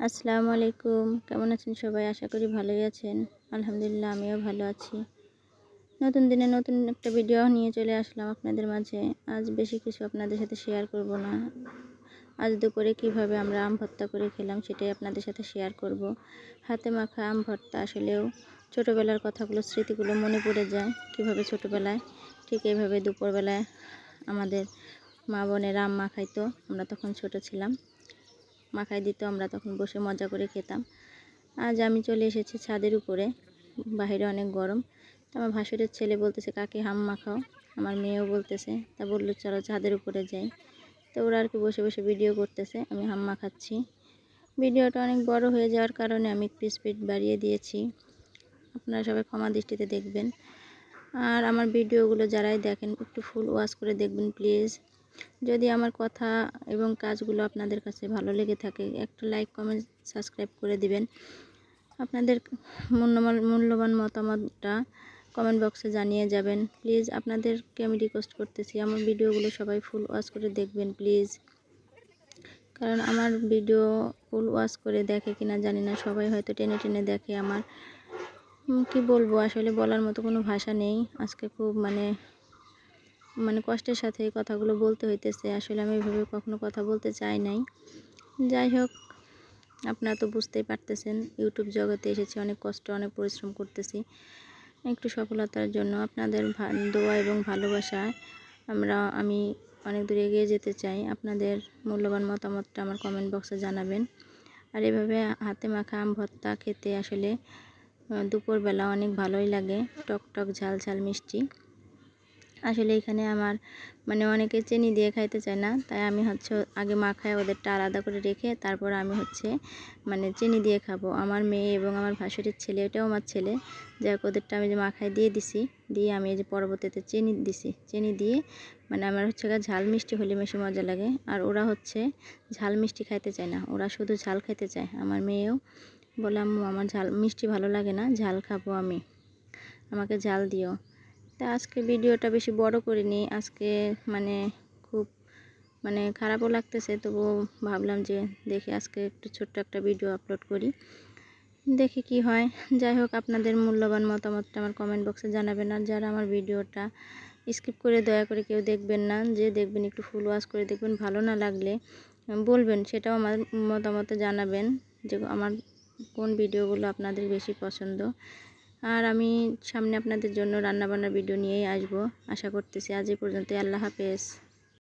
আসসালামু আলাইকুম, কেমন আছেন সবাই? আশা করি ভালোই আছেন। আলহামদুলিল্লাহ আমিও ভালো আছি। নতুন দিনে নতুন একটা ভিডিও নিয়ে চলে আসলাম আপনাদের মাঝে। আজ বেশি কিছু আপনাদের সাথে শেয়ার করব না। আজ দুপুরে কিভাবে আমরা আম ভর্তা করে খেলাম সেটাই আপনাদের সাথে শেয়ার করব। হাতে মাখা আম ভর্তা আসলেও ছোটোবেলার কথাগুলো, স্মৃতিগুলো মনে পড়ে যায়। কিভাবে ছোটোবেলায় ঠিক এইভাবে দুপুরবেলায় আমাদের মা বোনেরা আম মাখাইতো। আমরা তখন ছোট ছিলাম, মাখাই দিত, আমরা তখন বসে মজা করে খেতাম। আজ আমি চলে এসেছি ছাদের উপরে, বাইরে অনেক গরম। তো আমার ভাসুরের ছেলে বলতেছে কাকে আম মাখাও, আমার মেয়েও বলতেছে, তা বললো চলো ছাদের উপরে যাই। তো ওরা আর কি বসে বসে ভিডিও করতেছে, আমি আম মাখাচ্ছি। ভিডিওটা অনেক বড় হয়ে যাওয়ার কারণে আমি একটু স্পিড বাড়িয়ে দিয়েছি, আপনারা সবাই ক্ষমা দৃষ্টিতে দেখবেন। আর আমার ভিডিওগুলো যারাই দেখেন একটু ফুল ওয়াচ করে দেখবেন প্লিজ। যদি আমার কথা এবং কাজগুলো আপনাদের কাছে ভালো লেগে থাকে একটা লাইক, কমেন্ট, সাবস্ক্রাইব করে দিবেন। আপনাদের মূল্যবান মতামতটা কমেন্ট বক্সে জানিয়ে যাবেন প্লিজ। আপনাদেরকে আমি রিকোয়েস্ট করতেছি আমার ভিডিওগুলো সবাই ফুল ওয়াচ করে দেখবেন প্লিজ, কারণ আমার ভিডিও ফুল ওয়াচ করে দেখে কিনা জানি না, সবাই হয়তো টেনে টেনে দেখে। আমার কি বলবো, আসলে বলার মতো কোনো ভাষা নেই। আজকে খুব মানে কষ্টের সাথে এই কথাগুলো বলতে হইতেছে। আসলে আমি এভাবে কখনো কথা বলতে চাই নাই। যাই হোক, আপনারা তো বুঝতেই পারতেছেন ইউটিউব জগতে এসেছি, অনেক কষ্ট, অনেক পরিশ্রম করতেছি একটু সফলতার জন্য। আপনাদের দোয়া এবং ভালোবাসায় আমি অনেক দূর এগিয়ে যেতে চাই। আপনাদের মূল্যবান মতামতটা আমার কমেন্ট বক্সে জানাবেন। আর এভাবে হাতে মাখা আম ভর্তা খেতে আসলে দুপুরবেলা অনেক ভালোই লাগে, টক টক ঝাল ঝাল মিষ্টি। আসলে এখানে আমার অনেকে চিনি দিয়ে খাইতে চায় না, তাই আমি আগে মাখায় ওদেরটা আলাদা করে রেখে তারপর আমি চিনি দিয়ে খাবো। আমার মেয়ে এবং আমার ভাসুরের ছেলে, এটাও আমার ছেলে, যাই হোক ওদেরটা আমি যে মাখায় দিয়ে দিছি, দিয়ে আমি এই যে পরবর্তীতে চিনি দিছি। চিনি দিয়ে আমার ঝাল মিষ্টি হলে বেশি মজা লাগে। আর ওরা ঝাল মিষ্টি খাইতে চায় না, ওরা শুধু ঝাল খেতে চায়। আমার মেয়েও বলে আম্মু আমার ঝাল মিষ্টি ভালো লাগে না, ঝাল খাবো আমি, আমাকে ঝাল দিও। তা আজকে ভিডিওটা বেশি বড় করিনি, আজকে খুব খারাপও লাগতেছে, তবুও ভাবলাম যে দেখি আজকে একটু ছোট্ট একটা ভিডিও আপলোড করি, দেখি কি হয়। যাই হোক, আপনাদের মূল্যবান মতামতটা আমার কমেন্ট বক্সে জানাবেন। আর যারা আমার ভিডিওটা স্কিপ করে দয়া করে কেউ দেখবেন না, যে দেখবেন একটু ফুল ওয়াচ করে দেখবেন। ভালো না লাগলে বলবেন, সেটাও আমার মতামতে জানাবেন যে আমার কোন ভিডিওগুলো আপনাদের বেশি পছন্দ। আর আমি সামনে আপনাদের জন্য রান্নাবান্নার ভিডিও নিয়েই আসবো আশা করতেছি। আজ এই পর্যন্ত, আল্লাহ হাফেজ।